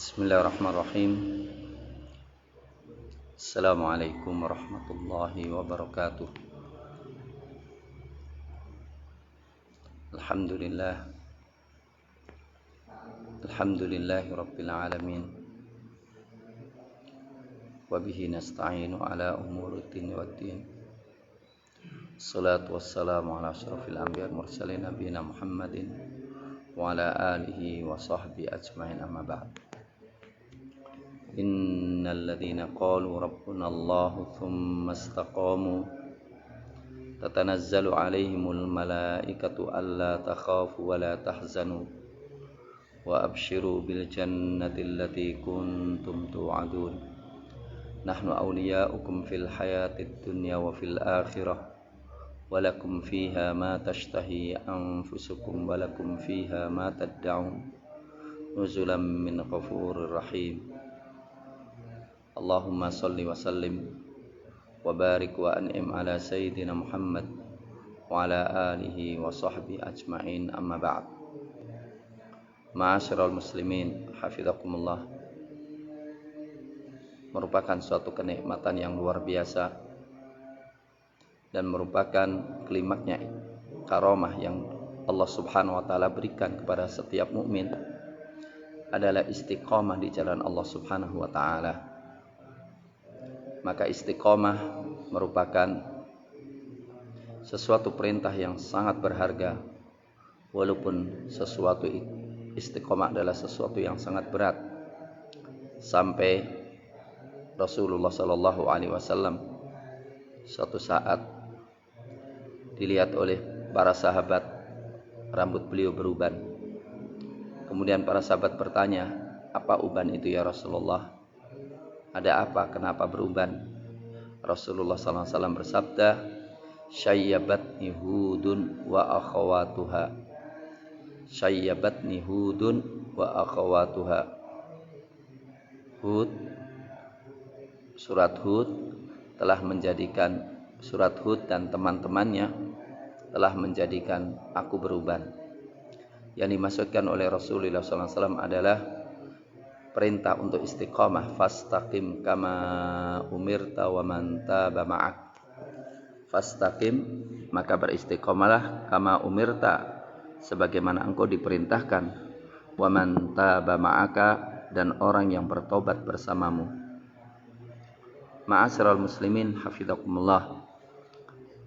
Bismillahirrahmanirrahim. Assalamualaikum warahmatullahi wabarakatuh. Alhamdulillahi rabbil alamin. Wa bihi nasta'inu ala umuriddin waddin. Salatu wassalamu ala asyrafil anbiya wal mursalin nabiyina Muhammadin wa ala alihi wa sahbihi ajma'in, amma ba'd. Innal ladzina qalu rabbuna Allahu tsumma istaqamu tatanazzalu 'alaihimul malaikatu alla takhafu wa la tahzanu wa abshiru bil jannati allati kuntum tu'adun. Nahnu awliya'ukum fil hayatid dunya wa fil akhirah wa lakum fiha ma tashtahi anfusukum wa lakum fiha ma tad'un nuzulan min ghafurir rahim. Allahumma salli wa sallim wa barik wa an'im ala sayyidina Muhammad wa ala alihi wa sahbihi ajma'in, amma ba'd. Ma'asyiral muslimin, hafizakumullah. Merupakan suatu kenikmatan yang luar biasa dan merupakan klimaknya karamah yang Allah Subhanahu wa taala berikan kepada setiap mukmin adalah istiqamah di jalan Allah Subhanahu wa taala. Maka istiqamah merupakan sesuatu perintah yang sangat berharga, walaupun sesuatu istiqamah adalah sesuatu yang sangat berat. Sampai Rasulullah sallallahu alaihi wasallam suatu saat dilihat oleh para sahabat rambut beliau beruban. Kemudian para sahabat bertanya, "Apa uban itu ya Rasulullah? Ada apa? Kenapa beruban?" Rasulullah sallallahu alaihi wasallam bersabda, "Syayyabatni Hudun wa akhawatuha." Syayyabatni Hudun wa akhawatuha. Surat Hud telah menjadikan surat Hud dan teman-temannya telah menjadikan aku beruban. Yang dimaksudkan oleh Rasulullah SAW adalah perintah untuk istiqamah. Fastaqim kama umirta wa man taba ma'ak. Fastaqim, maka beristiqamalah, kama umirta, sebagaimana engkau diperintahkan, wa man taba ma'aka, dan orang yang bertobat bersamamu. Ma'asyiral muslimin, hafizakumullah.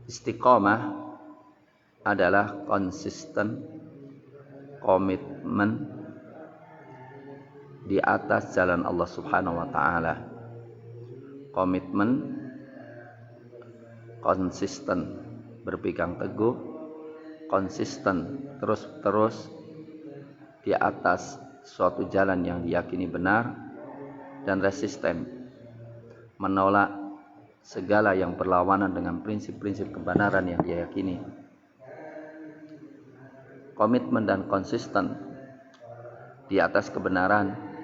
Istiqamah adalah konsisten, komitmen di atas jalan Allah Subhanahu wa taala. Komitmen, konsisten, berpegang teguh, konsisten, terus di atas suatu jalan yang diyakini benar, dan resisten, menolak segala yang berlawanan dengan prinsip-prinsip kebenaran yang dia yakini. Komitmen dan konsisten di atas kebenaran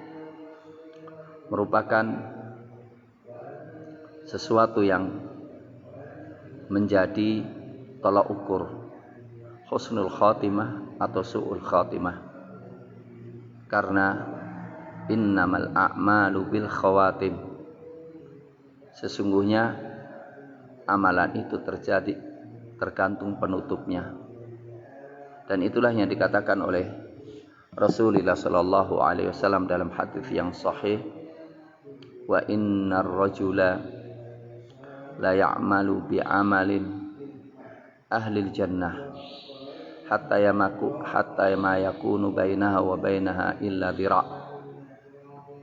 merupakan sesuatu yang menjadi tolak ukur husnul khatimah atau su'ul khatimah. Karena innamal a'malu bil khawatim, sesungguhnya amalan itu tergantung penutupnya. Dan itulah yang dikatakan oleh Rasulullah sallallahu alaihi wasallam dalam hadis yang sahih, wa innar rajula la ya'malu bi amalin ahlil jannah hatta ma yakunu bainaha wa bainaha illa dira'.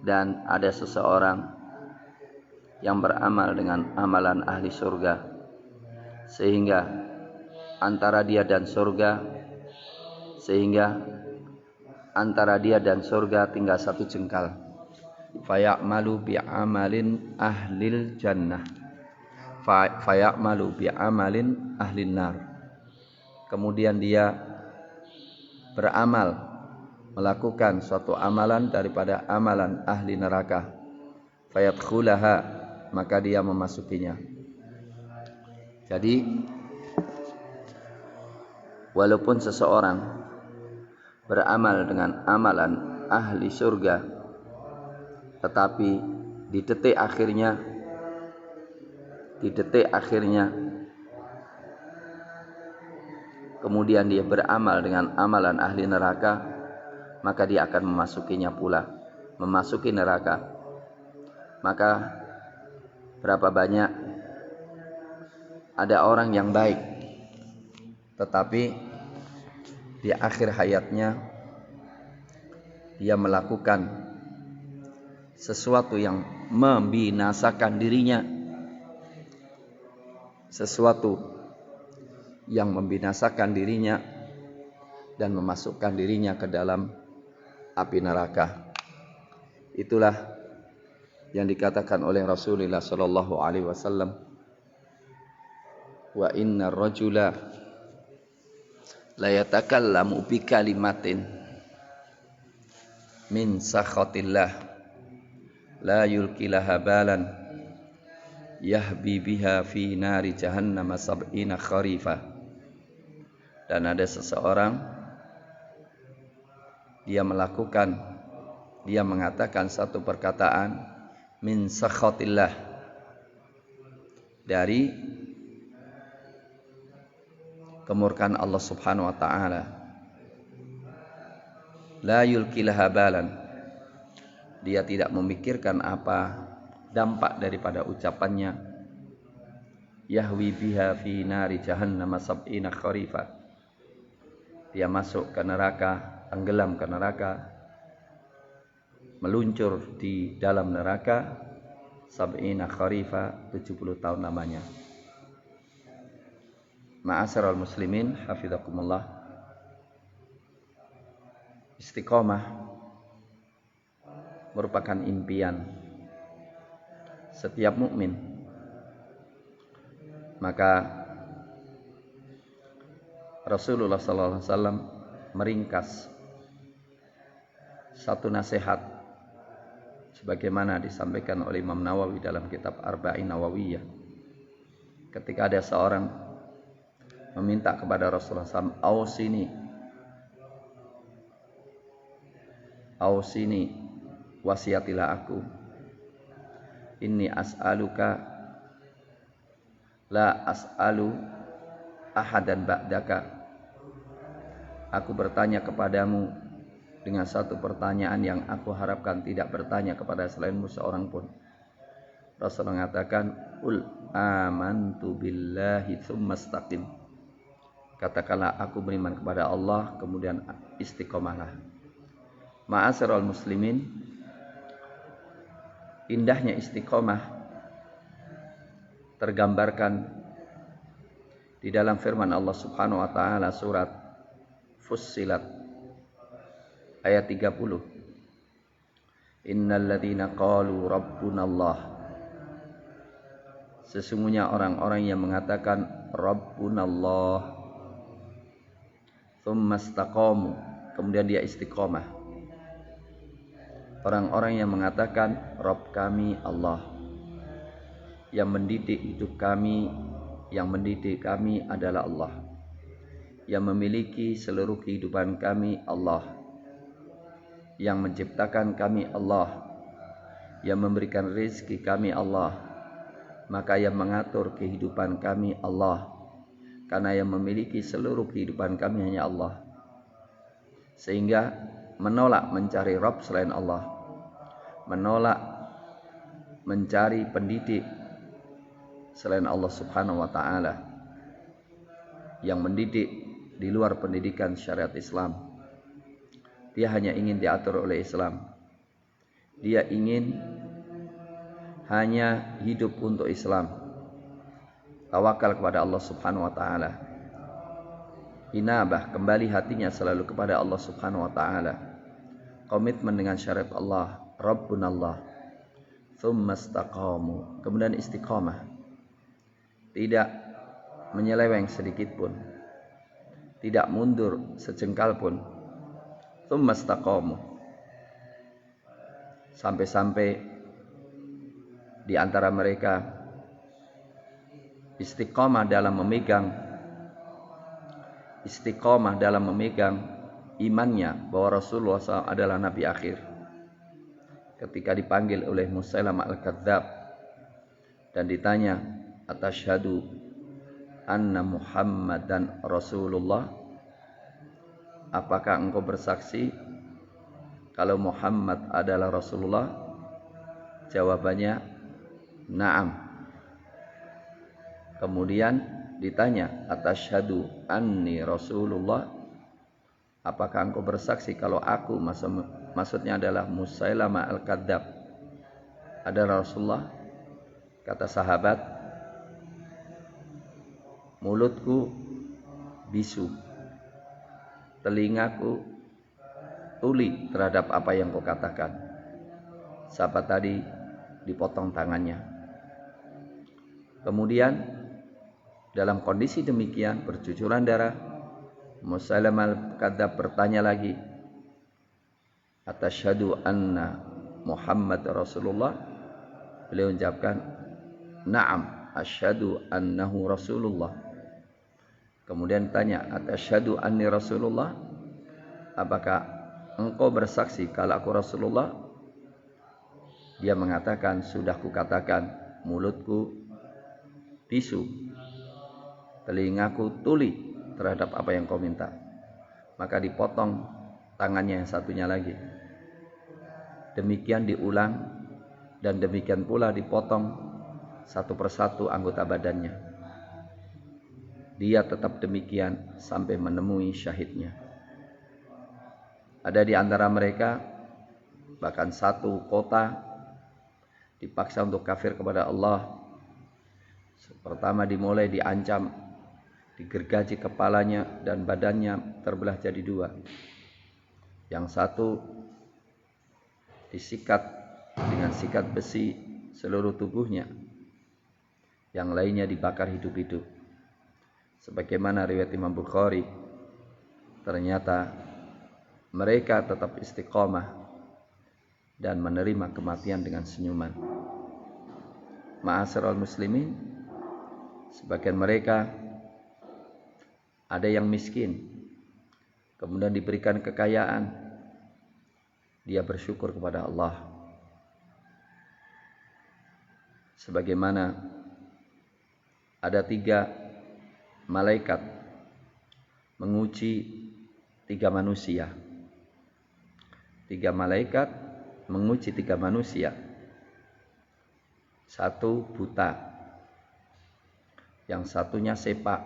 Dan ada seseorang yang beramal dengan amalan ahli surga sehingga antara dia dan surga tinggal satu jengkal. Fayamalu bi amalin ahlil jannah, fayamalu bi amalin ahlin nar. Kemudian dia beramal, melakukan suatu amalan daripada amalan ahli neraka. Fayadkhulaha, maka dia memasukinya. Jadi walaupun seseorang beramal dengan amalan ahli surga tetapi di detik akhirnya kemudian dia beramal dengan amalan ahli neraka, maka dia akan memasuki neraka. Maka berapa banyak ada orang yang baik, tetapi di akhir hayatnya dia melakukan sesuatu yang membinasakan dirinya, dan memasukkan dirinya ke dalam api neraka. Itulah yang dikatakan oleh Rasulullah sallallahu alaihi wasallam, wa innar rajula la yatakallamu bi kalimatin min sakhatillah la yulqilaha balan yahbi biha fi nari jahannam sab'ina kharifa. Dan ada seseorang, dia mengatakan satu perkataan min sakhatillah, dari kemurkaan Allah Subhanahu wa taala, la yulqilaha balan, dia tidak memikirkan apa dampak daripada ucapannya, yahwi biha fi nari jahannam sab'ina kharifa, dia masuk ke neraka, tenggelam ke neraka, meluncur di dalam neraka sab'ina kharifa, 70 tahun lamanya. Ma'asyiral muslimin hafizakumullah, istiqomah merupakan impian setiap mukmin. Maka Rasulullah sallallahu alaihi wasallam meringkas satu nasihat sebagaimana disampaikan oleh Imam Nawawi dalam kitab Arba'in Nawawiyah. Ketika ada seorang meminta kepada Rasulullah SAW, ausini, wasiatilah aku, inni as'aluka la as'alu ahadan ba'daka, aku bertanya kepadamu dengan satu pertanyaan yang aku harapkan tidak bertanya kepada selainmu seorang pun. Rasul mengatakan, ul amantu billahi tsumma istaqim, katakanlah aku beriman kepada Allah, kemudian istiqomahlah. Ma'asyiral muslimin, indahnya istiqomah tergambarkan di dalam firman Allah Subhanahu wa taala surat Fussilat ayat 30. Innal ladzina qalu rabbunallah, sesungguhnya orang-orang yang mengatakan rabbunallah, tsumma istaqamu, kemudian dia istiqomah. Orang-orang yang mengatakan Rabb kami Allah, yang mendidik hidup kami, yang mendidik kami adalah Allah, yang memiliki seluruh kehidupan kami Allah, yang menciptakan kami Allah, yang memberikan rezeki kami Allah, maka yang mengatur kehidupan kami Allah, karena yang memiliki seluruh kehidupan kami hanya Allah. Sehingga menolak mencari Rabb selain Allah, menolak mencari pendidik selain Allah Subhanahu wa ta'ala, yang mendidik di luar pendidikan syariat Islam. Dia hanya ingin diatur oleh Islam, dia ingin hanya hidup untuk Islam, tawakal kepada Allah Subhanahu wa ta'ala, inabah, kembali hatinya selalu kepada Allah Subhanahu wa ta'ala, komitmen dengan syariat Allah, Rabbunallah, tsumma istaqamu, kemudian istiqamah, tidak menyeleweng sedikit pun, tidak mundur sejengkal pun, tsumma istaqamu, sampai-sampai di antara mereka istiqamah dalam memegang imannya bahwa Rasulullah SAW adalah Nabi akhir, ketika dipanggil oleh Musailamah al-Kadzab dan ditanya, "Atasyhadu anna Muhammadan Rasulullah?" Apakah engkau bersaksi kalau Muhammad adalah Rasulullah? Jawabannya, na'am. Kemudian ditanya, "Atasyhadu anni Rasulullah?" Apakah engkau bersaksi kalau aku, maksudnya adalah Musailamah al-Kadzab, adalah Rasulullah? Kata sahabat, mulutku bisu, telingaku tuli terhadap apa yang kau katakan. Sahabat tadi dipotong tangannya. Kemudian dalam kondisi demikian bercucuran darah, Musailamah al-Kadzab bertanya lagi, "Atasyhadu anna Muhammad Rasulullah?" Beliau menjawabkan, "Na'am, asyhadu annahu Rasulullah." Kemudian tanya, "Atasyhadu anni Rasulullah?" Apakah engkau bersaksi kalau aku Rasulullah? Dia mengatakan, "Sudah kukatakan, mulutku bisu, telingaku tuli terhadap apa yang kau minta." Maka dipotong tangannya yang satunya lagi. Demikian diulang dan demikian pula dipotong satu persatu anggota badannya. Dia tetap demikian sampai menemui syahidnya. Ada di antara mereka bahkan satu kota dipaksa untuk kafir kepada Allah. Pertama dimulai diancam, digergaji kepalanya dan badannya terbelah jadi dua. Yang satu disikat dengan sikat besi seluruh tubuhnya. Yang lainnya dibakar hidup-hidup. Sebagaimana riwayat Imam Bukhari, ternyata mereka tetap istiqomah dan menerima kematian dengan senyuman. Ma'asyiral muslimin, sebagian mereka ada yang miskin, kemudian diberikan kekayaan, dia bersyukur kepada Allah. Sebagaimana ada 3 malaikat menguji 3 manusia. 3 malaikat menguji 3 manusia. Satu buta, yang satunya sepak.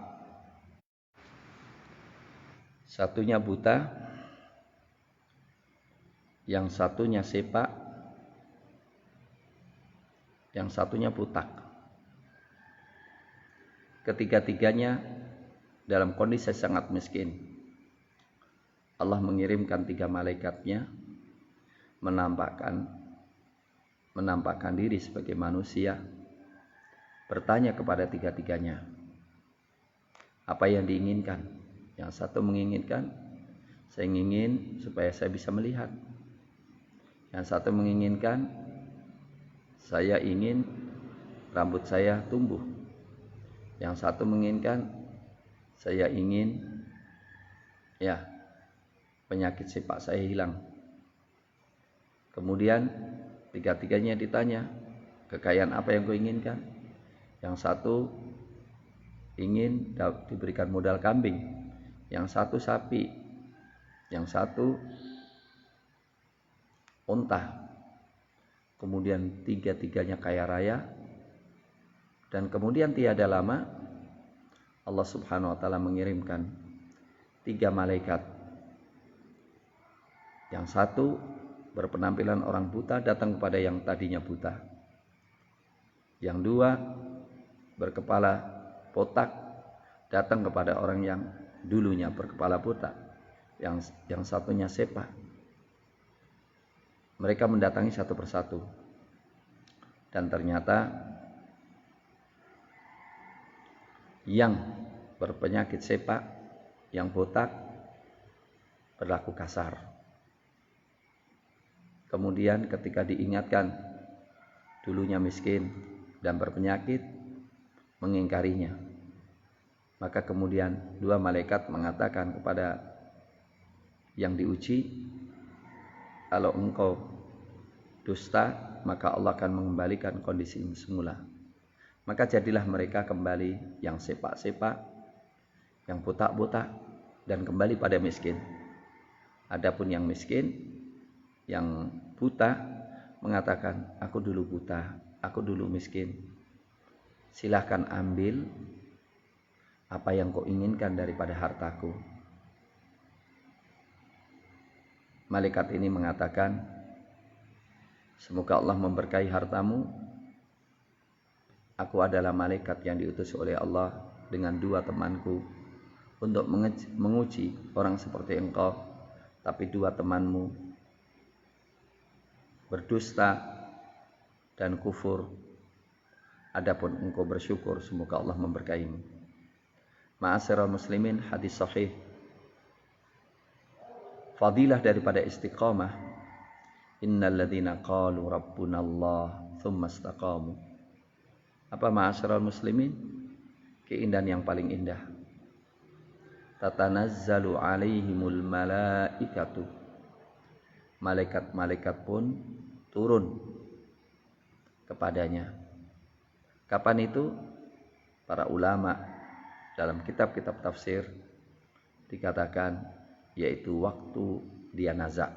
Satunya buta, yang satunya sepak, yang satunya butak. Ketiga-tiganya dalam kondisi sangat miskin. Allah mengirimkan 3 malaikatnya menampakkan diri sebagai manusia, bertanya kepada 3-tiganya, apa yang diinginkan? Yang satu menginginkan, saya ingin supaya saya bisa melihat. Yang satu menginginkan, saya ingin rambut saya tumbuh. Yang satu menginginkan, saya ingin penyakit sepak saya hilang. Kemudian 3-tiganya ditanya, kekayaan apa yang kau inginkan? Yang satu ingin diberikan modal kambing, yang satu sapi, yang satu unta. Kemudian 3-tiganya kaya raya. Dan kemudian tiada lama Allah Subhanahu wa taala mengirimkan 3 malaikat. Yang satu berpenampilan orang buta datang kepada yang tadinya buta. Yang 2 berkepala botak datang kepada orang yang dulunya berkepala botak. Yang satunya sepak. Mereka mendatangi satu persatu. Dan ternyata yang berpenyakit sepak, yang botak, berlaku kasar. Kemudian ketika diingatkan dulunya miskin dan berpenyakit, mengingkarinya. Maka kemudian 2 malaikat mengatakan kepada yang diuji, kalau engkau dusta, maka Allah akan mengembalikan kondisi semula. Maka jadilah mereka kembali yang sepak-sepak, yang buta-buta, dan kembali pada miskin. Adapun yang miskin, yang buta, mengatakan, aku dulu buta, aku dulu miskin. Silahkan ambil apa yang kau inginkan daripada hartaku. Malaikat ini mengatakan, semoga Allah memberkahi hartamu. Aku adalah malaikat yang diutus oleh Allah dengan 2 temanku untuk menguji orang seperti engkau, tapi 2 temanmu berdusta dan kufur. Adapun engkau bersyukur, semoga Allah memberkahimu. Ma'asyiral muslimin, hadis sahih. Fadilah daripada istiqamah. Innal ladzina qalu rabbunallah tsumma istaqamu. Apa ma'asyiral muslimin? Keindahan yang paling indah. Tatanazzalu alaihimul malaikatu. Malaikat-malaikat pun turun kepadanya. Kapan itu? Para ulama dalam kitab-kitab tafsir dikatakan yaitu waktu dia nazak,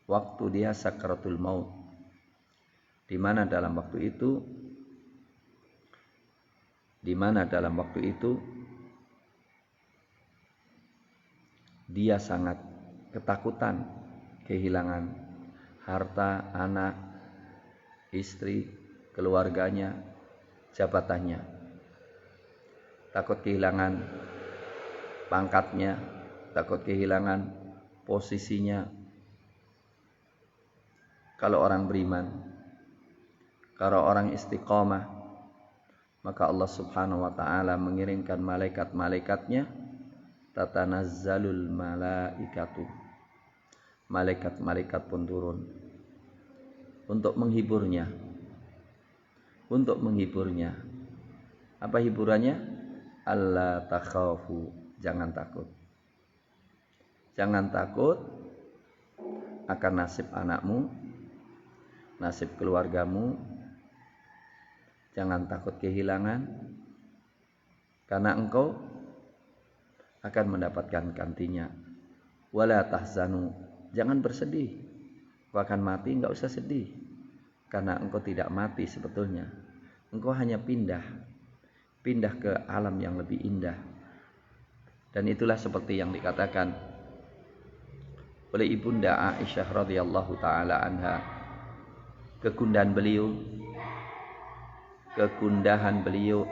waktu dia sakaratul maut, di mana dalam waktu itu dia sangat ketakutan kehilangan harta, anak, istri, keluarganya, jabatannya. Takut kehilangan pangkatnya, takut kehilangan posisinya. Kalau orang beriman, kalau orang istiqamah, maka Allah Subhanahu wa ta'ala mengirimkan malaikat-malaikatnya, tatanazzalul malaikatu. Malaikat-malaikat pun turun untuk menghiburnya. Apa hiburannya? Allah takhafu, jangan takut. Jangan takut akan nasib anakmu, nasib keluargamu. Jangan takut kehilangan, karena engkau akan mendapatkan gantinya. Wala tahzanu, jangan bersedih. Engkau akan mati, enggak usah sedih, karena engkau tidak mati sebetulnya. Engkau hanya pindah ke alam yang lebih indah. Dan itulah seperti yang dikatakan oleh Ibunda Aisyah radhiyallahu taala anha. Kegundahan beliau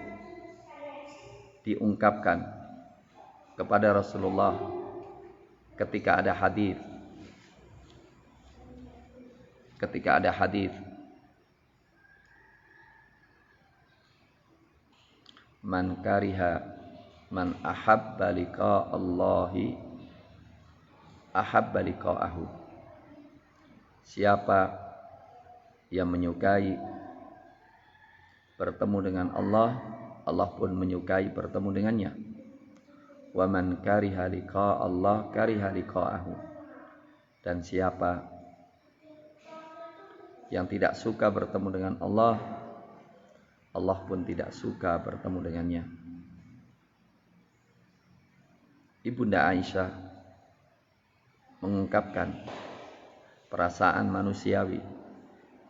diungkapkan kepada Rasulullah ketika ada hadis man ahabba liqa Allahi ahabba liqa'ahu. Siapa yang menyukai bertemu dengan Allah, Allah pun menyukai bertemu dengannya. Wa man kariha liqa Allah kariha liqa'ahu. Dan siapa yang tidak suka bertemu dengan Allah, Allah pun tidak suka bertemu dengannya. Ibunda Aisyah mengungkapkan perasaan manusiawi.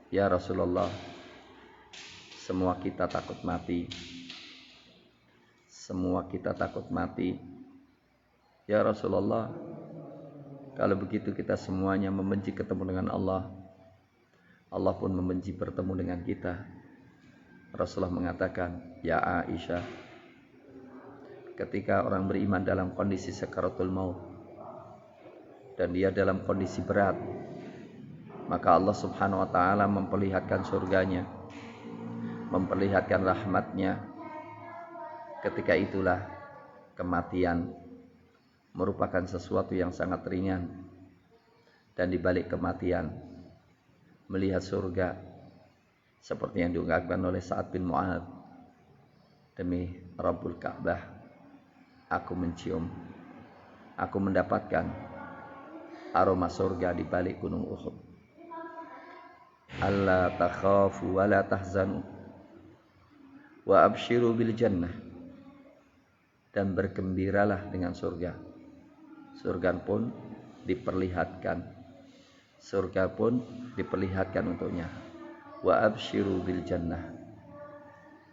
Ya Rasulullah, semua kita takut mati. Ya Rasulullah, kalau begitu kita semuanya membenci ketemu dengan Allah. Allah pun membenci bertemu dengan kita. Rasulullah mengatakan, ya Aisyah, ketika orang beriman dalam kondisi sakaratul maut dan dia dalam kondisi berat, maka Allah Subhanahu wa ta'ala memperlihatkan surganya, memperlihatkan rahmatnya. Ketika itulah kematian merupakan sesuatu yang sangat ringan. Dan di balik kematian melihat surga, seperti yang diungkapkan oleh Sa'ad bin Mu'adz, demi Rabbul Ka'bah, aku mendapatkan aroma surga di balik gunung Uhud. alla takhafu wa la tahzanu wa abshiru bil jannah, dan bergembiralah dengan surga. Surga pun diperlihatkan. Surga pun diperlihatkan untuknya. Wa abshiru bil jannah,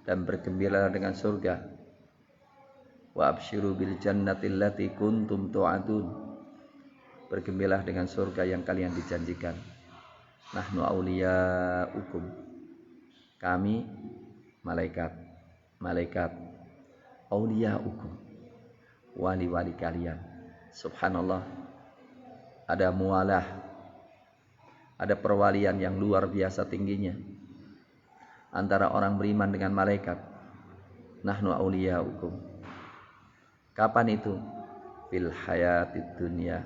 dan bergembiralah dengan surga. Wa abshiru bil jannati allati kuntum tu'adun, bergembiralah dengan surga yang kalian dijanjikan. Nahnu auliyaukum, kami malaikat auliyaukum, wali-wali kalian. Subhanallah, ada mualah, ada perwalian yang luar biasa tingginya antara orang beriman dengan malaikat. Nahnu auliyaukum. Kapan itu? Fil hayatid dunya,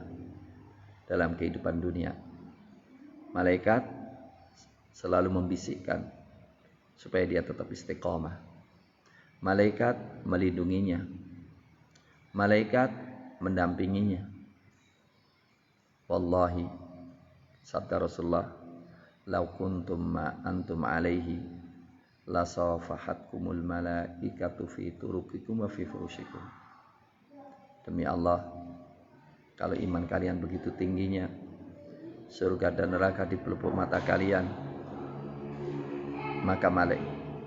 dalam kehidupan dunia. Malaikat selalu membisikkan supaya dia tetap istiqomah. Malaikat melindunginya. Malaikat mendampinginya. Wallahi, sabda Rasulullah, "Lau kuntum ma antum alaihi la safahatkumul malaikatu fi turuqikum wa fi furushikum." Demi Allah, kalau iman kalian begitu tingginya, surga dan neraka di pelupuk mata kalian, maka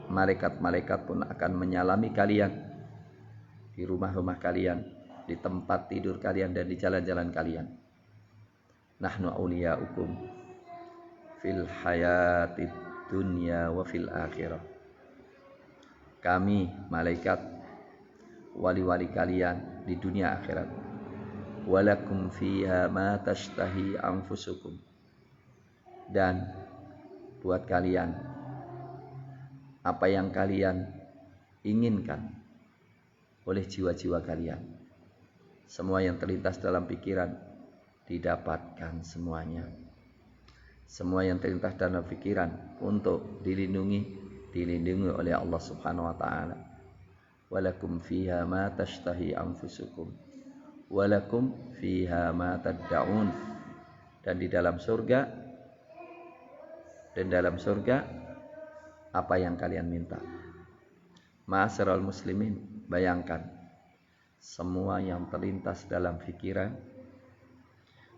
malaikat-malaikat pun akan menyalami kalian di rumah-rumah kalian, di tempat tidur kalian, dan di jalan-jalan kalian. Nahnu auliyaukum fil hayatid dunya wa fil akhirah. Kami malaikat wali-wali kalian di dunia akhirat. Walakum fiha ma tashtahi anfusukum, dan buat kalian apa yang kalian inginkan oleh jiwa-jiwa kalian. Semua yang terlintas dalam pikiran didapatkan semuanya. Semua yang terlintas dalam pikiran untuk dilindungi oleh Allah Subhanahu wa taala. Walakum fiha ma tashtahi anfusukum walakum fiha ma tad'un, dan di dalam surga apa yang kalian minta. Ma'asyiral muslimin, bayangkan semua yang terlintas dalam pikiran,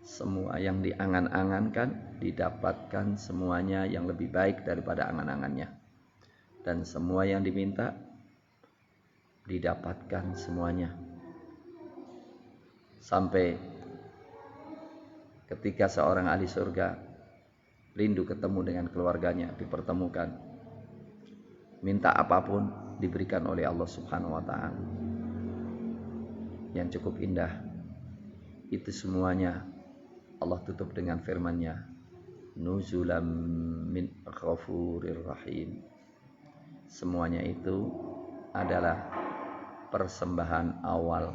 semua yang diangan-angankan didapatkan semuanya yang lebih baik daripada angan-angannya, dan semua yang diminta didapatkan semuanya. Sampai ketika seorang ahli surga rindu ketemu dengan keluarganya, dipertemukan, minta apapun diberikan oleh Allah Subhanahu wa taala. Yang cukup indah itu semuanya Allah tutup dengan firman-Nya, nuzulam min ghafurir rahim. Semuanya itu adalah persembahan awal,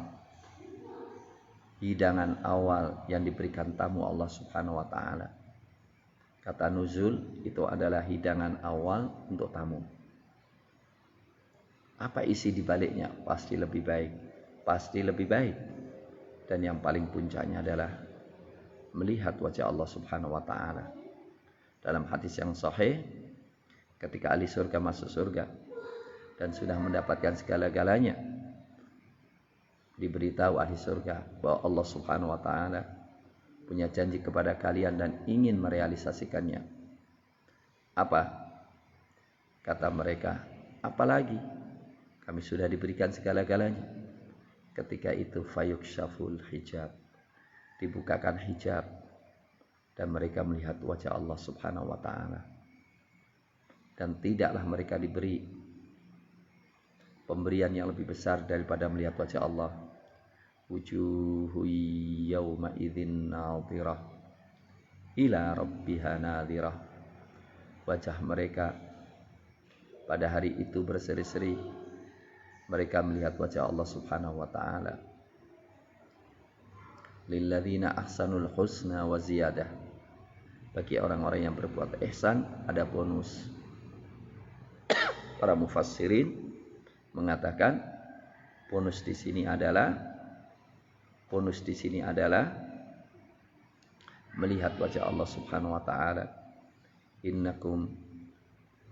hidangan awal yang diberikan tamu Allah Subhanahu wa taala. Kata nuzul itu adalah hidangan awal untuk tamu. Apa isi di baliknya? Pasti lebih baik. Pasti lebih baik. Dan yang paling puncaknya adalah melihat wajah Allah Subhanahu wa taala. Dalam hadis yang sahih, ketika ahli surga masuk surga dan sudah mendapatkan segala-galanya, diberitahu ahli surga bahwa Allah Subhanahu wa taala punya janji kepada kalian dan ingin merealisasikannya. Apa? Kata mereka, apalagi? Kami sudah diberikan segala-galanya. Ketika itu fayukshaful hijab, dibukakan hijab dan mereka melihat wajah Allah Subhanahu wa taala. Dan tidaklah mereka diberi pemberian yang lebih besar daripada melihat wajah Allah. Wujuhu yawma idzin nadhirah ila rabbiha nadhirah. Wajah mereka pada hari itu berseri-seri. Mereka melihat wajah Allah Subhanahu wa taala. Lilladzina ahsanul husna wa ziyadah. Bagi orang-orang yang berbuat ihsan ada bonus. Para mufassirin mengatakan bonus di sini adalah melihat wajah Allah Subhanahu wa taala innakum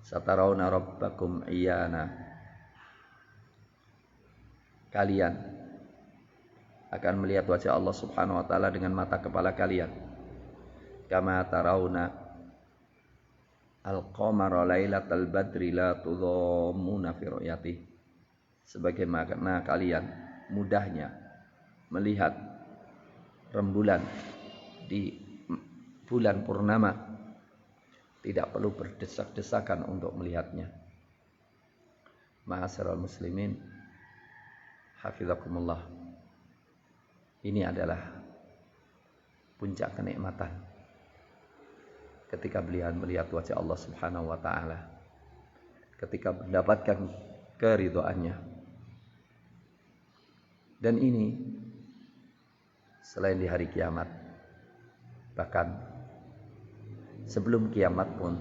satarawna rabbakum iyana, kalian akan melihat wajah Allah Subhanahu wa taala dengan mata kepala kalian. Kama tarawna al-qamara lailatal badri la tudhammuna fi ru'yati, sebagaimana kalian mudahnya melihat rembulan di bulan purnama, tidak perlu berdesak-desakan untuk melihatnya. Ma'asyiral muslimin, hafizakumullah. Ini adalah puncak kenikmatan ketika melihat wajah Allah Subhanahu wa taala, ketika mendapatkan keridhaannya. Dan ini selain di hari kiamat, bahkan sebelum kiamat pun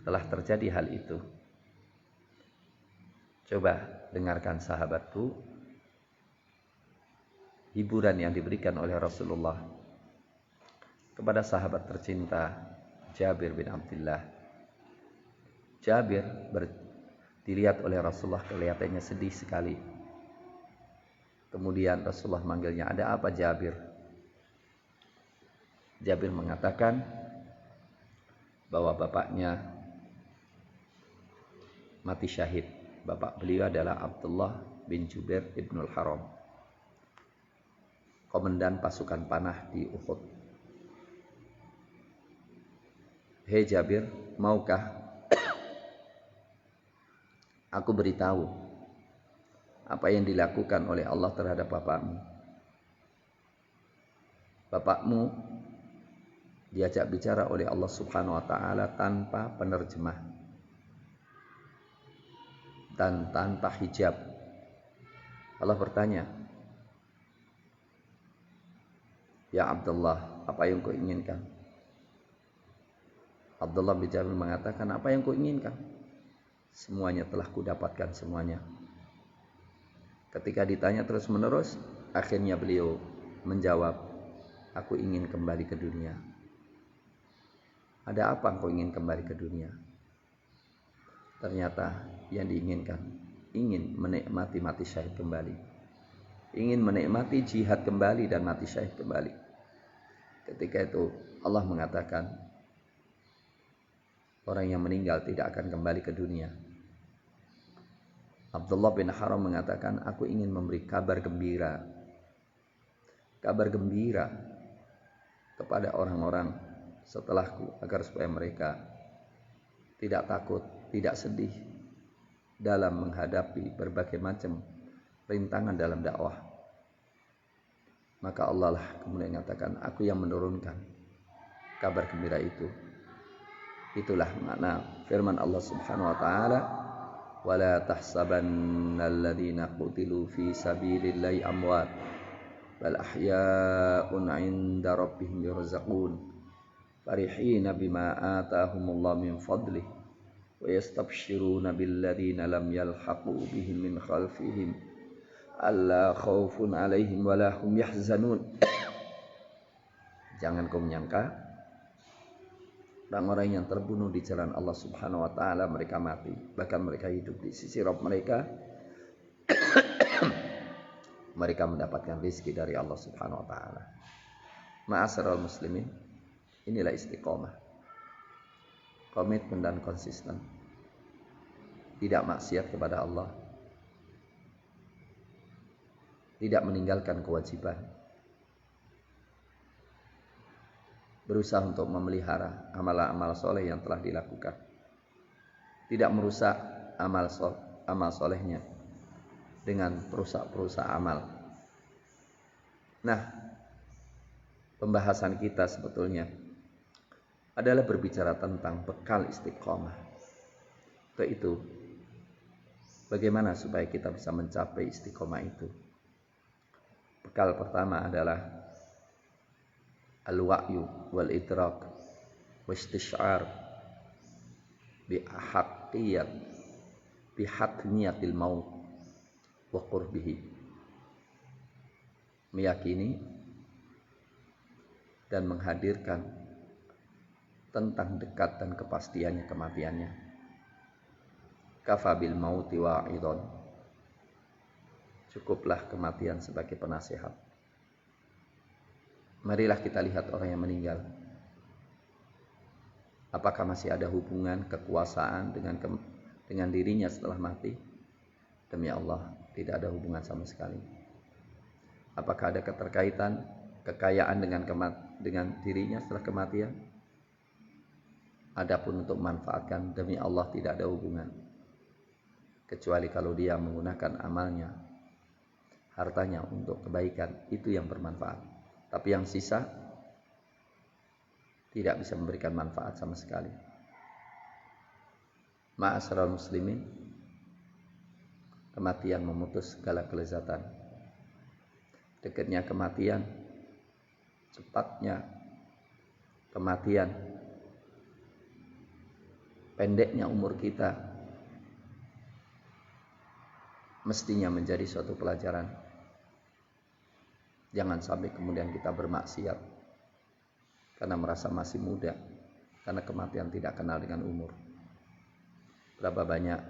telah terjadi hal itu. Coba dengarkan sahabatku, hiburan yang diberikan oleh Rasulullah kepada sahabat tercinta Jabir bin Abdullah. Jabir dilihat oleh Rasulullah kelihatannya sedih sekali. Kemudian Rasulullah manggilnya, "Ada apa Jabir?" Jabir mengatakan bahwa bapaknya mati syahid. Bapak beliau adalah Abdullah bin Jubair ibnul Haram, komandan pasukan panah di Uhud. "Hei Jabir, maukah aku beritahu apa yang dilakukan oleh Allah terhadap bapakmu? Bapakmu diajak bicara oleh Allah Subhanahu wa taala tanpa penerjemah dan tanpa hijab. Allah bertanya, 'Ya Abdullah, apa yang kau inginkan?' Abdullah bin Jabir mengatakan, 'Apa yang kau inginkan? Semuanya telah kudapatkan semuanya.' Ketika ditanya terus menerus, akhirnya beliau menjawab, 'Aku ingin kembali ke dunia.' 'Ada apa engkau ingin kembali ke dunia?' Ternyata yang diinginkan, ingin menikmati mati syahid kembali, ingin menikmati jihad kembali dan mati syahid kembali. Ketika itu Allah mengatakan, orang yang meninggal tidak akan kembali ke dunia. Abdullah bin Haram mengatakan, aku ingin memberi kabar gembira kepada orang-orang setelahku, agar supaya mereka tidak takut, tidak sedih dalam menghadapi berbagai macam rintangan dalam dakwah. Maka Allah lah kemudian mengatakan, aku yang menurunkan kabar gembira itu. Itulah makna firman Allah Subhanahu wa taala, wala tahsabanna alladziina qutilu fi sabilillahi amwat bal ahya'un 'inda rabbihim yurzaqun farihina bima ataahumullahu min fadlihi wa yastabshiruna billadziina lam yalhaqu bihim min khalfihim alla khaufun 'alaihim wa la hum yahzanun. Jangan kau menyangka orang-orang yang terbunuh di jalan Allah Subhanahu wa taala mereka mati, bahkan mereka hidup di sisi Rabb mereka. Mereka mendapatkan rezeki dari Allah Subhanahu wa taala. Ma'asyiral muslimin, inilah istiqomah. Komitmen dan konsisten. Tidak maksiat kepada Allah. Tidak meninggalkan kewajiban. Berusaha untuk memelihara amal-amal soleh yang telah dilakukan. Tidak merusak amal solehnya dengan perusak-perusak amal. Nah, pembahasan kita sebetulnya adalah berbicara tentang bekal istiqomah. Itu bagaimana supaya kita bisa mencapai istiqomah itu. Bekal pertama adalah al-wa'yu wal idrak wa istish'ar bihatmiyatil maut wa qurbihi. Meyakini dan menghadirkan tentang dekat dan kepastiannya kematiannya. Kafa bil mauti wa'idon. Cukuplah kematian sebagai penasihat. Marilah kita lihat orang yang meninggal. Apakah masih ada hubungan kekuasaan dengan dirinya setelah mati? Demi Allah, tidak ada hubungan sama sekali. Apakah ada keterkaitan kekayaan dengan dirinya setelah kematian? Adapun untuk memanfaatkan, demi Allah tidak ada hubungan. Kecuali kalau dia menggunakan amalnya, hartanya untuk kebaikan, itu yang bermanfaat. Tapi yang sisa tidak bisa memberikan manfaat sama sekali. Ma'asyiral muslimin, kematian memutus segala kelezatan. Dekatnya kematian, cepatnya kematian, pendeknya umur kita, mestinya menjadi suatu pelajaran. Jangan sampai kemudian kita bermaksiat karena merasa masih muda, karena kematian tidak kenal dengan umur. Berapa banyak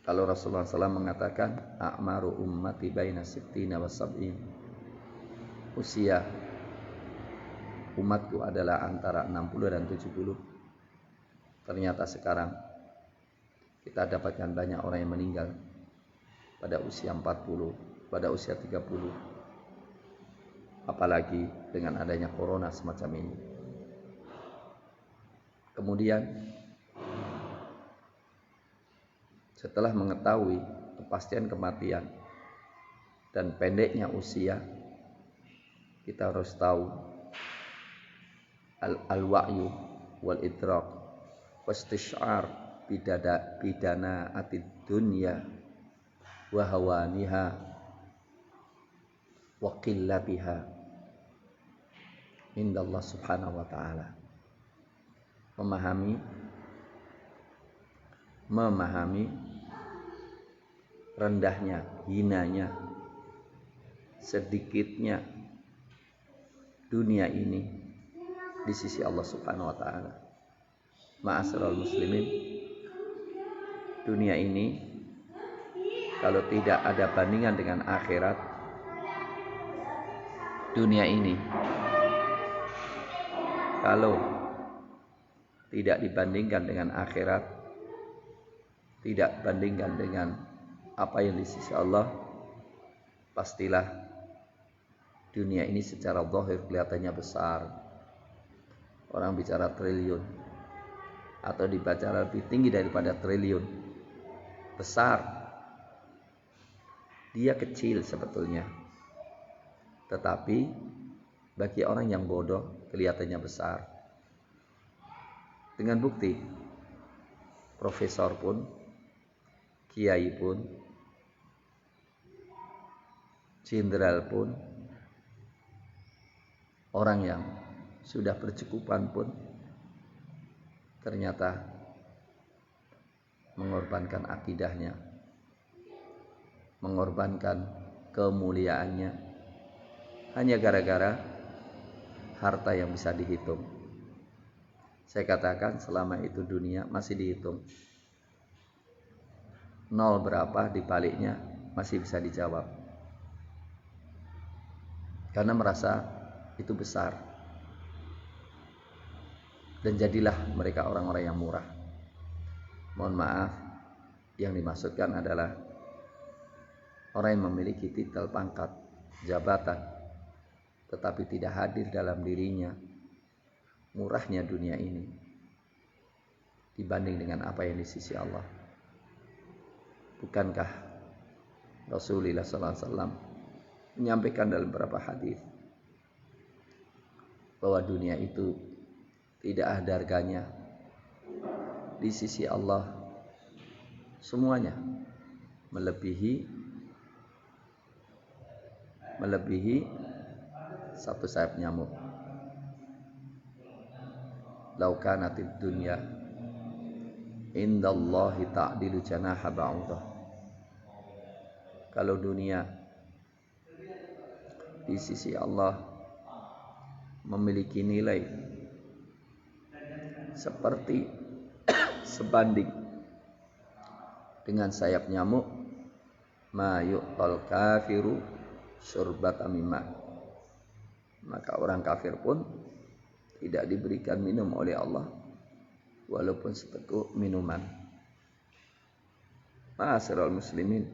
kalau Rasulullah SAW mengatakan a'maru ummati baina sittina wa sab'in, usia umatku adalah antara 60 dan 70. Ternyata sekarang kita dapatkan banyak orang yang meninggal pada usia 40, pada usia 30. Apalagi dengan adanya corona semacam ini. Kemudian setelah mengetahui kepastian kematian dan pendeknya usia, kita harus tahu al-wa'yu wal idrak wastish'ar bidana atid dunya wa hawaniha wa qillatiha indallah subhanahu wa ta'ala. Memahami rendahnya, hinanya, sedikitnya dunia ini di sisi Allah subhanahu wa ta'ala. Ma'asyiral muslimin, dunia ini kalau tidak ada bandingan dengan akhirat, dunia ini kalau tidak dibandingkan dengan akhirat, tidak bandingkan dengan apa yang di sisi Allah, pastilah dunia ini secara zahir kelihatannya besar. Orang bicara triliun atau dibaca lebih tinggi daripada triliun. Besar. Dia kecil sebetulnya. Tetapi bagi orang yang bodoh kelihatannya besar. Dengan bukti, profesor pun, kiai pun, jenderal pun, orang yang sudah bercukupan pun ternyata mengorbankan akidahnya, mengorbankan kemuliaannya hanya gara-gara harta yang bisa dihitung. Saya katakan selama itu dunia masih dihitung. Nol berapa dibaliknya masih bisa dijawab. Karena merasa itu besar. Dan jadilah mereka orang-orang yang murah. Mohon maaf, yang dimaksudkan adalah orang yang memiliki titel pangkat, jabatan, tetapi tidak hadir dalam dirinya murahnya dunia ini dibanding dengan apa yang di sisi Allah. Bukankah Rasulullah SAW menyampaikan dalam beberapa hadis bahwa dunia itu tidak ada harganya di sisi Allah, semuanya melebihi satu sayap nyamuk. Lau kanatid dunya indallahi ta'dilu janaha ba'udah. Kalau dunia di sisi Allah memiliki nilai seperti sebanding dengan sayap nyamuk, ma yu'tal kafiru syurbata mimma. Maka orang kafir pun tidak diberikan minum oleh Allah walaupun seteguk minuman. Ma'asyiral muslimin,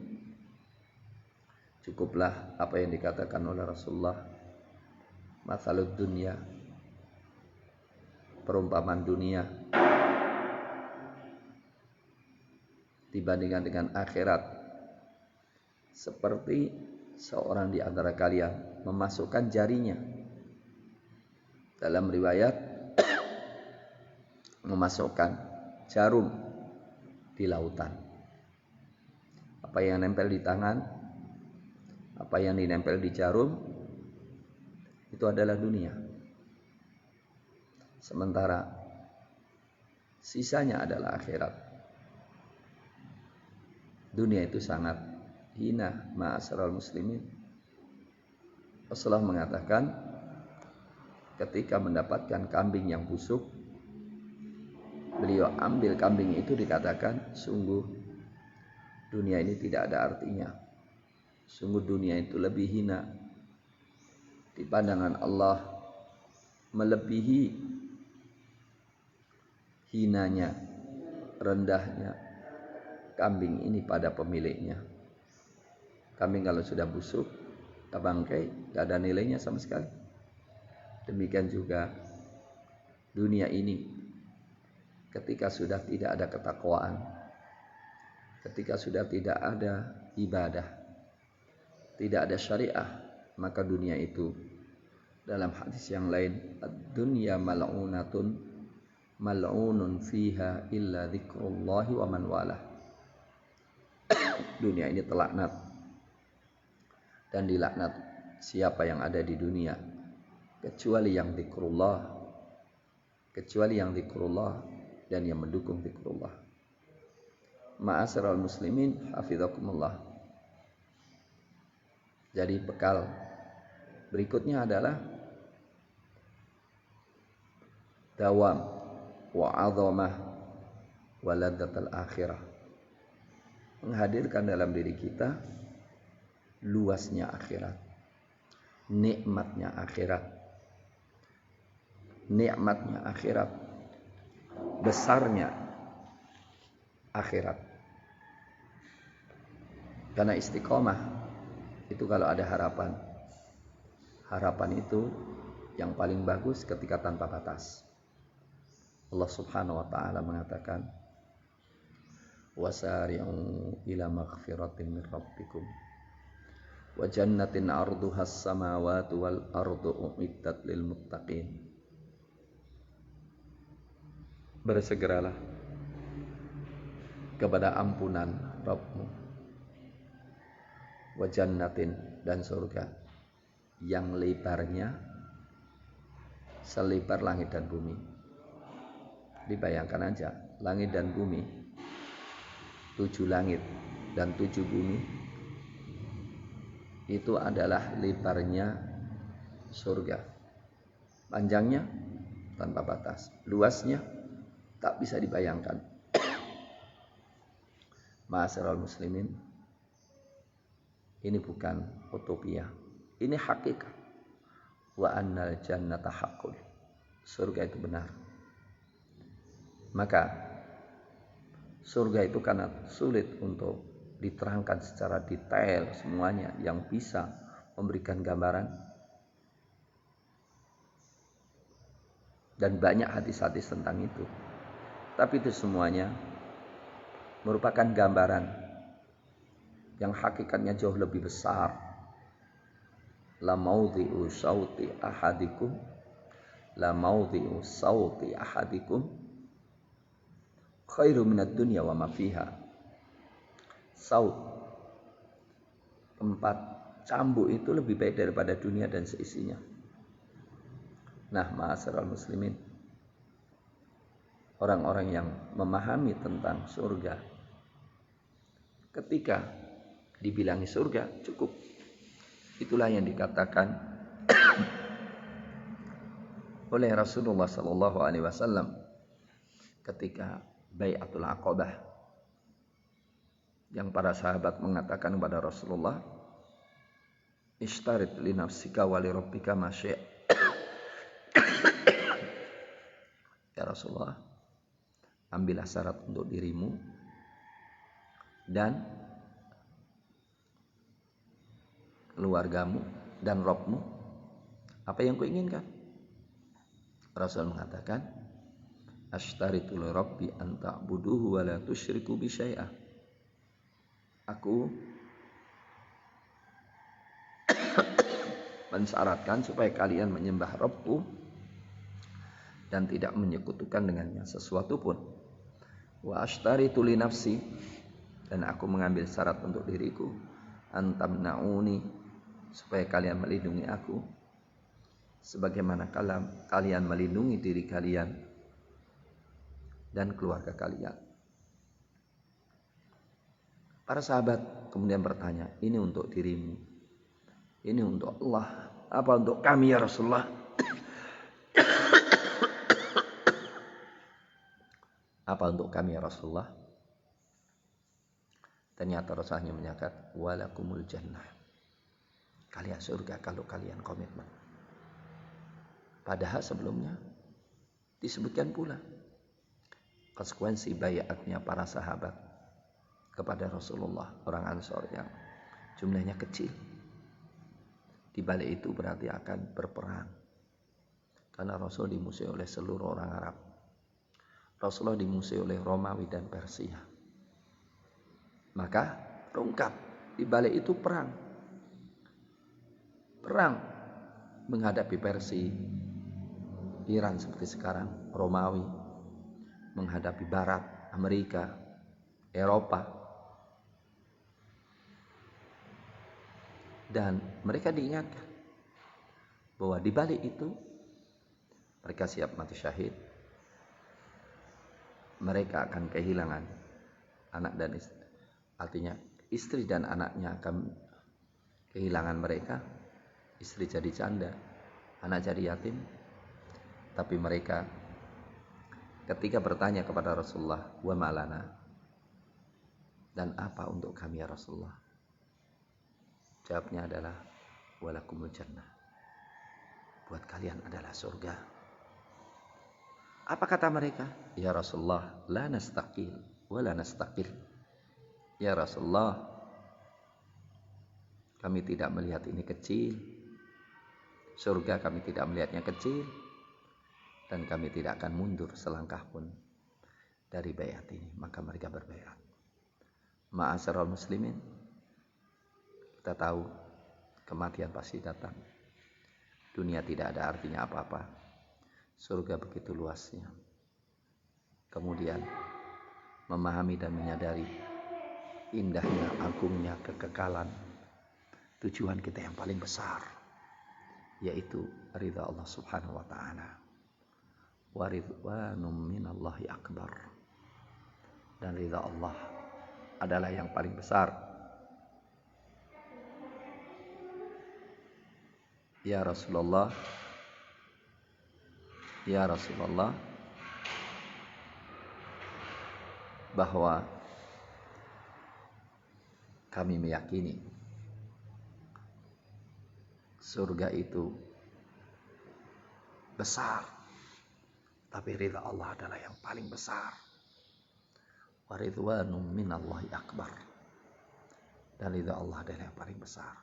cukuplah apa yang dikatakan oleh Rasulullah, mathalud dunya, perumpamaan dunia dibandingkan dengan akhirat, seperti seorang di antara kalian memasukkan jarinya, dalam riwayat memasukkan jarum di lautan. Apa yang nempel di tangan, apa yang dinempel di jarum, itu adalah dunia. Sementara sisanya adalah akhirat. Dunia itu sangat hina, ma'asyiral muslimin. Rasulullah mengatakan, ketika mendapatkan kambing yang busuk, beliau ambil kambing itu, dikatakan, sungguh dunia ini tidak ada artinya. Sungguh dunia itu lebih hina di pandangan Allah, melebihi hinanya, rendahnya kambing ini pada pemiliknya. Kambing kalau sudah busuk, bangkai, tidak ada nilainya sama sekali. Demikian juga dunia ini, ketika sudah tidak ada ketakwaan, ketika sudah tidak ada ibadah, tidak ada syariah, maka dunia itu, dalam hadis yang lain, ad-dunya mal'unatun mal'unun fiha illa dzikrullahi wa man walah. Dunia ini terlaknat dan dilaknat siapa yang ada di dunia kecuali yang zikrullah, kecuali yang zikrullah dan yang mendukung zikrullah. Ma'asyiral muslimin, hafizakumullah. Jadi bekal berikutnya adalah dawam wa 'azamah wa ladzatul akhirah. Menghadirkan dalam diri kita luasnya akhirat, nikmatnya akhirat, nikmatnya akhirat, besarnya akhirat. Karena istiqomah itu kalau ada harapan, harapan itu yang paling bagus ketika tanpa batas. Allah Subhanahu wa taala mengatakan, wasari'u ila maghfiratin min rabbikum wa jannatin 'arduhas samawati wal ardu u'iddat lil muttaqin. Bersegeralah kepada ampunan Rabbmu, wa jannatin, dan surga yang lebarnya selebar langit dan bumi. Dibayangkan aja, langit dan bumi, 7 langit dan 7 bumi, itu adalah lebarnya surga. Panjangnya tanpa batas, luasnya tak bisa dibayangkan. Ma'asyiral muslimin, ini bukan utopia, ini hakikat. Wa annal jannata haqqun, surga itu benar. Maka surga itu karena sulit untuk diterangkan secara detail semuanya yang bisa memberikan gambaran, dan banyak hadis-hadis tentang itu. Tapi itu semuanya merupakan gambaran yang hakikatnya jauh lebih besar. La maudhi'u sauti ahadikum, la maudhi'u sauti ahadikum khairu minad dunya wa ma fiha. Saut, tempat cambuk itu lebih baik daripada dunia dan seisinya. Nah, ma'asyiral muslimin, orang-orang yang memahami tentang surga, ketika dibilangi surga cukup. Itulah yang dikatakan oleh Rasulullah sallallahu alaihi wasallam ketika Bai'atul Aqabah, yang para sahabat mengatakan kepada Rasulullah, "Ishtarit li nafsika wa li rabbika ma syi'." Ya Rasulullah, ambillah syarat untuk dirimu dan keluargamu dan Rabbmu, apa yang kau inginkan. Rasul mengatakan, "Ashtaritu li rabbi an ta'buduhu wa la tusyriku bi syai'ah." Aku mensyaratkan supaya kalian menyembah Rabbku dan tidak menyekutukan dengannya sesuatu pun. Wa ashtaritu li nafsi, dan aku mengambil syarat untuk diriku, antamna'uni, supaya kalian melindungi aku sebagaimana kalian melindungi diri kalian dan keluarga kalian. Para sahabat kemudian bertanya, ini untuk dirimu, ini untuk Allah, apa untuk kami ya Rasulullah? Apa untuk kami ya Rasulullah? Ternyata Rasulnya menyatakan, walakumul jannah, kalian surga kalau kalian komitmen. Padahal sebelumnya disebutkan pula konsekuensi baiatnya para sahabat kepada Rasulullah, orang Ansor yang jumlahnya kecil. Di balik itu berarti akan berperang, karena Rasul dimusuhi oleh seluruh orang Arab. Rasulullah dimusuhi oleh Romawi dan Persia. Maka terungkap di balik itu perang menghadapi Persia, Iran seperti sekarang, Romawi menghadapi Barat, Amerika, Eropa. Dan mereka diingatkan bahwa di balik itu mereka siap mati syahid. Mereka akan kehilangan anak dan istri. Artinya istri dan anaknya akan kehilangan mereka. Istri jadi janda, anak jadi yatim. Tapi mereka ketika bertanya kepada Rasulullah, wa malana, dan apa untuk kami ya Rasulullah? Jawabnya adalah, walakumul jannah, buat kalian adalah surga. Apa kata mereka? Ya Rasulullah, la nastaqil wa la nastaqil. Ya Rasulullah, kami tidak melihat ini kecil. Surga kami tidak melihatnya kecil. Dan kami tidak akan mundur selangkah pun dari baiat ini. Maka mereka berbaiat. Ma'asyiral muslimin, kita tahu kematian pasti datang. Dunia tidak ada artinya apa-apa. Surga begitu luasnya. Kemudian memahami dan menyadari indahnya, agungnya kekekalan. Tujuan kita yang paling besar, yaitu ridha Allah subhanahu wa ta'ala. Wa ridwanum minallahi akbar. Dan ridha Allah adalah yang paling besar. Ya Rasulullah, bahwa kami meyakini surga itu besar, tapi ridha Allah adalah yang paling besar. Wa ridwanum minallahi akbar. Dan ridha Allah adalah yang paling besar.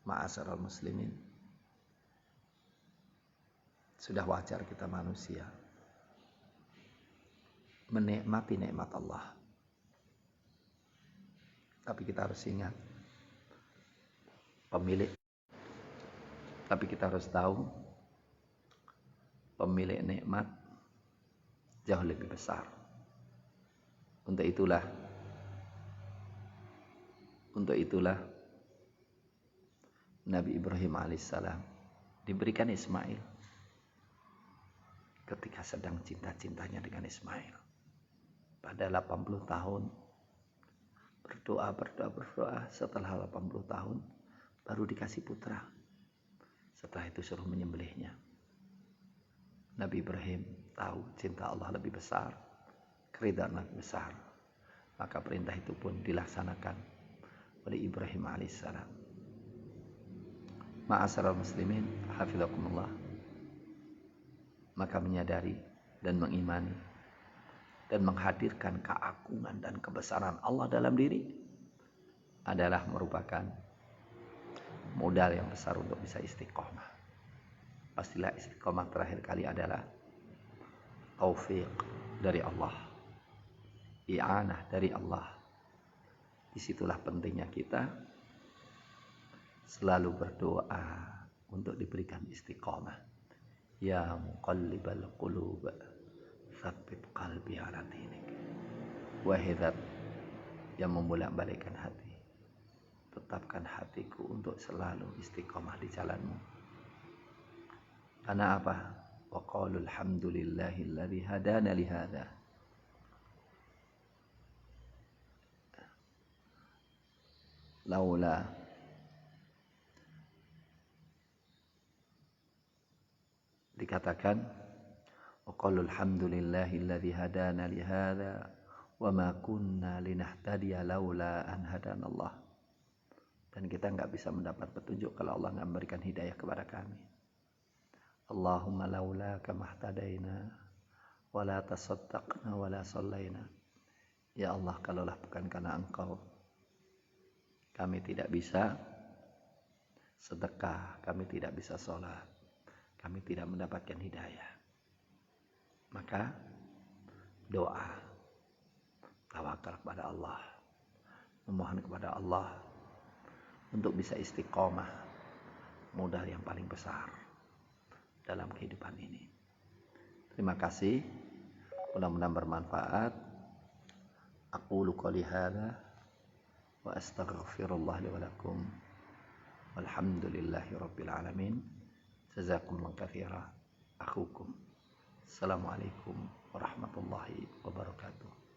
Ma'asyiral muslimin, sudah wajar kita manusia menikmati nikmat Allah. Tapi kita harus ingat, tapi kita harus tahu pemilik nikmat jauh lebih besar. Untuk itulah Nabi Ibrahim alaihissalam diberikan Ismail ketika sedang cinta-cintanya dengan Ismail. Pada 80 tahun berdoa. Setelah 80 tahun baru dikasih putra. Setelah itu suruh menyembelihnya. Nabi Ibrahim tahu cinta Allah lebih besar, keridhaan lebih besar. Maka perintah itu pun dilaksanakan oleh Ibrahim alaihissalam. Ma'asyiral muslimin, hafizakumullah. Maka menyadari dan mengimani dan menghadirkan keagungan dan kebesaran Allah dalam diri adalah merupakan modal yang besar untuk bisa istiqomah. Pastilah istiqomah terakhir kali adalah taufik dari Allah, i'anah dari Allah. Disitulah pentingnya kita selalu berdoa untuk diberikan istiqomah. Ya muqallibal qulub, tsabbit qalbi ala dinik. Wahai zat yang membolak-balikkan hati, tetapkan hatiku untuk selalu istiqomah di jalanmu. Karena apa? Wa qalu alhamdulillahilladzi hadana li hadza. Laula dikatakan wa qalu alhamdulillahilladzi hadana li hadza wa ma kunna linahtadiya laula an hadanallah. Dan kita enggak bisa mendapat petunjuk kalau Allah enggak memberikan hidayah kepada kami. Allahumma laula kamahtadaina wala tasaddaqna wala sallaina. Ya Allah, kalaulah bukan karena Engkau, kami tidak bisa sedekah, kami tidak bisa sholat, kami tidak mendapatkan hidayah. Maka doa, tawakal kepada Allah, memohon kepada Allah untuk bisa istiqomah, modal yang paling besar dalam kehidupan ini. Terima kasih, mudah-mudahan bermanfaat. Aqulu qouli hadza wa astaghfirullah li wa lakum. Walhamdulillahi rabbil alamin. Jazakumullahu khairan. Akhukum. Assalamualaikum warahmatullahi wabarakatuh.